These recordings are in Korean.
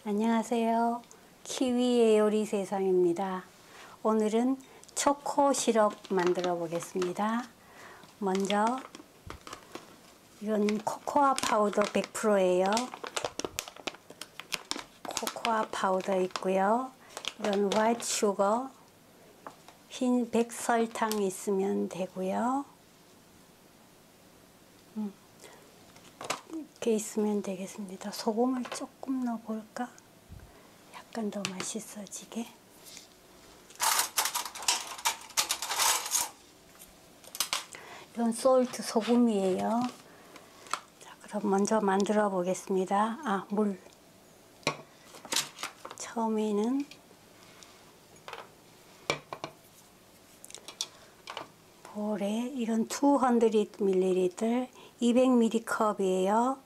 안녕하세요. 키위의 요리 세상입니다. 오늘은 초코 시럽 만들어 보겠습니다. 먼저 이건 코코아 파우더 100%예요. 코코아 파우더 있고요. 이건 화이트 슈거, 흰 백설탕 있으면 되고요. 이렇게 있으면 되겠습니다. 소금을 조금 넣어볼까? 약간 더 맛있어지게. 이건 솔트 소금이에요. 자, 그럼 먼저 만들어 보겠습니다. 물. 처음에는 볼에 이건 200ml 200ml 컵이에요.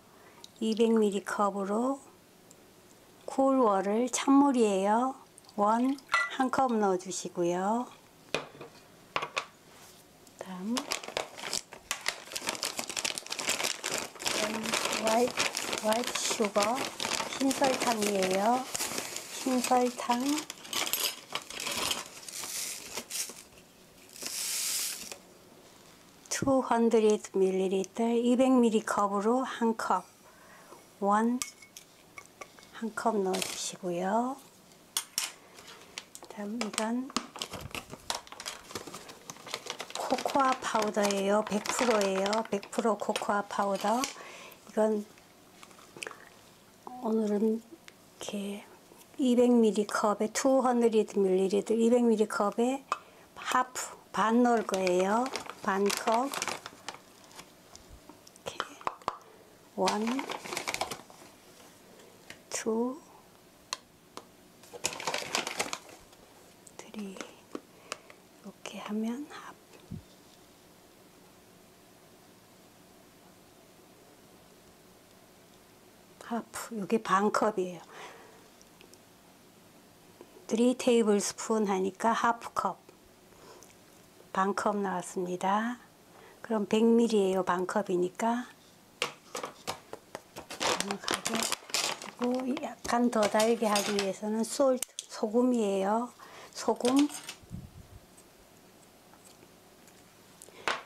200ml 컵으로 쿨워를 찬물이에요. 원 한 컵 넣어 주시고요. 다음 화이트 슈거 흰설탕이에요. 흰설탕 200ml 200ml 컵으로 한 컵, 한 컵 넣어 주시고요. 다음 이건 코코아 파우더예요. 100%예요. 100% 코코아 파우더. 이건 오늘은 이렇게 200ml 컵에 200ml 200ml 컵에 하프 반 넣을 거예요. 반 컵. 이렇게 1, 2, 3 이렇게 하면 하프, 이게 반 컵이에요. 3 테이블 스푼 하니까 하프 컵, 반 컵 나왔습니다. 그럼 100ml예요. 반 컵이니까. 그리고 약간 더 달게 하기 위해서는 솔트, 소금이에요. 소금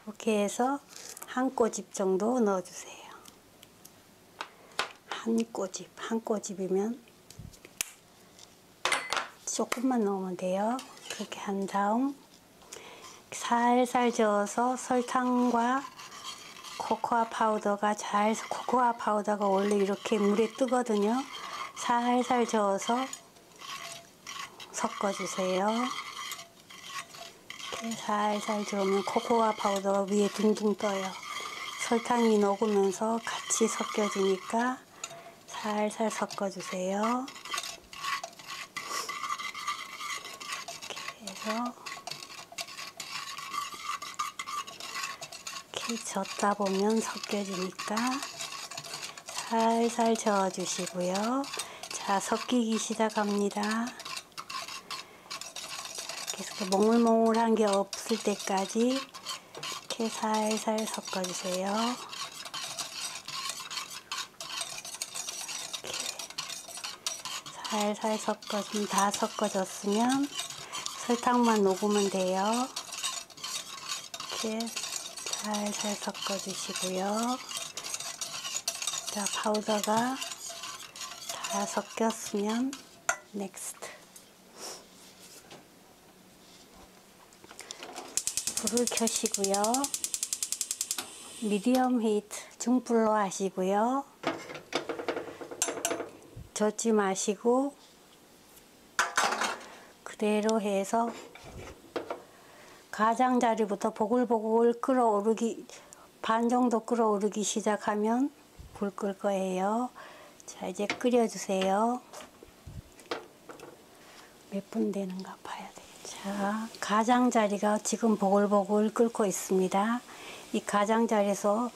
이렇게 해서 한 꼬집 정도 넣어주세요. 한 꼬집이면 조금만 넣으면 돼요. 그렇게 한 다음 살살 저어서 설탕과 코코아 파우더가 코코아 파우더가 원래 이렇게 물에 뜨거든요. 살살 저어서 섞어주세요. 이렇게 살살 저으면 코코아 파우더가 위에 둥둥 떠요. 설탕이 녹으면서 같이 섞여지니까 살살 섞어주세요. 이렇게 해서 이렇게 젓다 보면 섞여지니까 살살 저어주시고요. 자, 섞이기 시작합니다. 계속 몽글몽글한 게 없을 때까지 이렇게 살살 섞어주세요. 살살 섞어주면 다 섞어졌으면 설탕만 녹으면 돼요. 이렇게 살살 섞어주시고요. 자, 파우더가 다 섞였으면 넥스트. 불을 켜시고요. 미디엄 히트 중불로 하시고요. 젓지 마시고 그대로 해서 가장자리부터 보글보글 끓어오르기 반 정도 끓어오르기 시작하면 불 끌 거예요. 자, 이제 끓여주세요. 몇 분 되는가 봐야 돼요. 자, 가장자리가 지금 보글보글 끓고 있습니다. 이 가장자리에서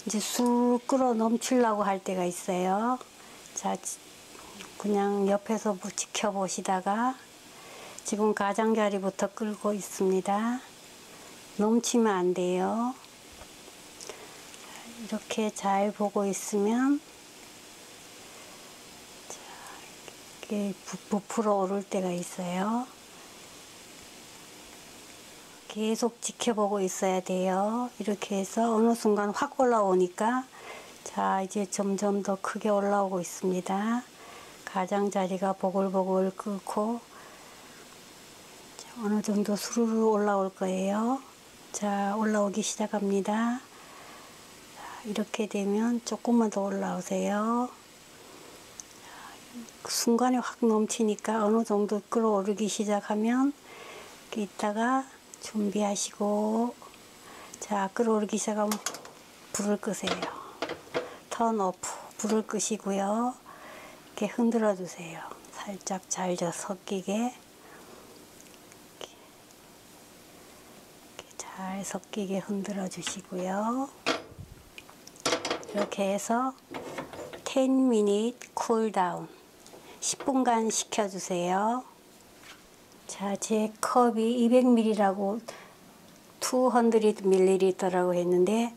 이제 술 끓어 넘치려고 할 때가 있어요. 자, 그냥 옆에서 지켜보시다가 지금 가장자리부터 끓고 있습니다. 넘치면 안 돼요. 이렇게 잘 보고 있으면 이렇게 부풀어 오를 때가 있어요. 계속 지켜보고 있어야 돼요. 이렇게 해서 어느 순간 확 올라오니까, 자, 이제 점점 더 크게 올라오고 있습니다. 가장자리가 보글보글 끓고 어느 정도 수르르 올라올 거예요. 자, 올라오기 시작합니다. 자, 이렇게 되면 조금만 더 올라오세요. 순간에 확 넘치니까 어느 정도 끓어오르기 시작하면 이따가 준비하시고, 자, 끓어오르기 시작하면 불을 끄세요. 턴 오프, 불을 끄시고요. 이렇게 흔들어 주세요. 살짝 잘 섞이게. 잘 섞이게 흔들어 주시고요. 이렇게 해서 10minute cool down, 10분간 식혀주세요. 자, 제 컵이 200ml라고 200ml라고 했는데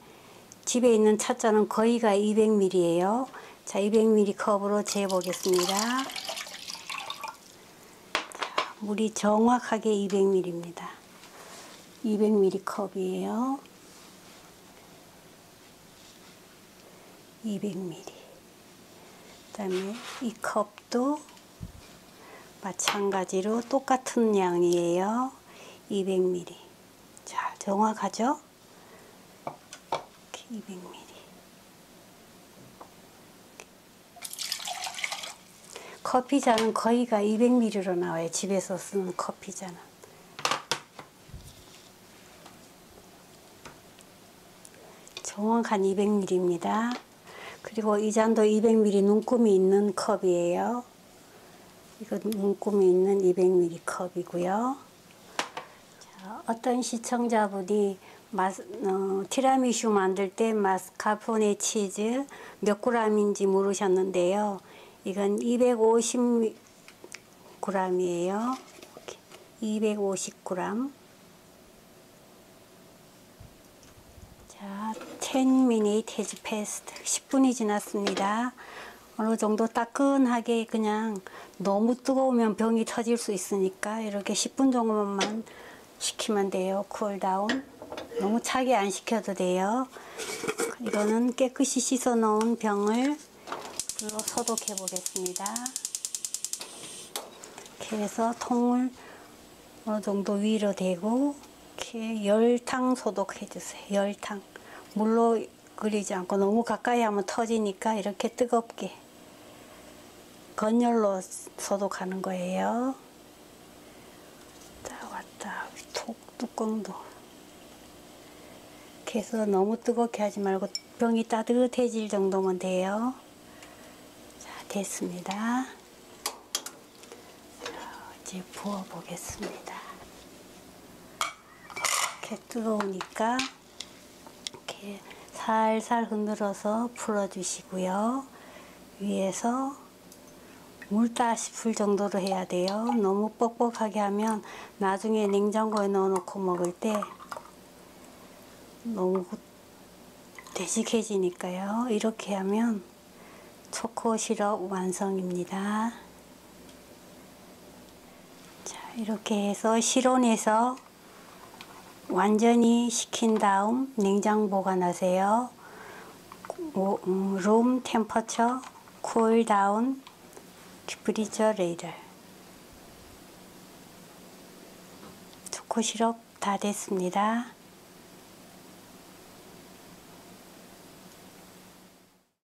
집에 있는 찻잔은 거의가 200ml예요. 자, 200ml 컵으로 재보겠습니다. 자, 물이 정확하게 200ml입니다. 200ml 컵이에요. 200ml. 그 다음에 이 컵도 마찬가지로 똑같은 양이에요. 200ml. 자, 정확하죠? 이렇게 200ml. 커피잔은 거의가 200ml로 나와요. 집에서 쓰는 커피잔은. 정확한 200ml입니다. 그리고 이 잔도 200ml 눈금이 있는 컵이에요. 이거 눈금이 있는 200ml 컵이고요. 자, 어떤 시청자분이 티라미슈 만들 때 마스카포네 치즈 몇 g인지 물으셨는데요. 이건 250g이에요. 250g. 자, 10minute has passed. 10분이 지났습니다. 어느 정도 따끈하게, 그냥 너무 뜨거우면 병이 터질 수 있으니까 이렇게 10분 정도만 식히면 돼요. 쿨다운. 너무 차게 안 식혀도 돼요. 이거는 깨끗이 씻어 놓은 병을 물로 소독해 보겠습니다. 이렇게 해서 통을 어느 정도 위로 대고 이렇게 열탕 소독해 주세요. 열탕. 물로 끓이지 않고, 너무 가까이 하면 터지니까 이렇게 뜨겁게 건열로 소독하는 거예요. 자, 왔다. 뚜껑도. 이렇게 해서 너무 뜨겁게 하지 말고 병이 따뜻해질 정도면 돼요. 자, 됐습니다. 자, 이제 부어 보겠습니다. 이렇게 뜨거우니까 이렇게 살살 흔들어서 풀어주시고요. 위에서 물다 싶을 정도로 해야 돼요. 너무 뻑뻑하게 하면 나중에 냉장고에 넣어놓고 먹을 때 너무 되직해지니까요. 이렇게 하면 초코 시럽 완성입니다. 자, 이렇게 해서 실온에서 완전히 식힌 다음 냉장 보관하세요. 룸 템퍼처 쿨 다운 리프리저레이터. 초코 시럽 다 됐습니다.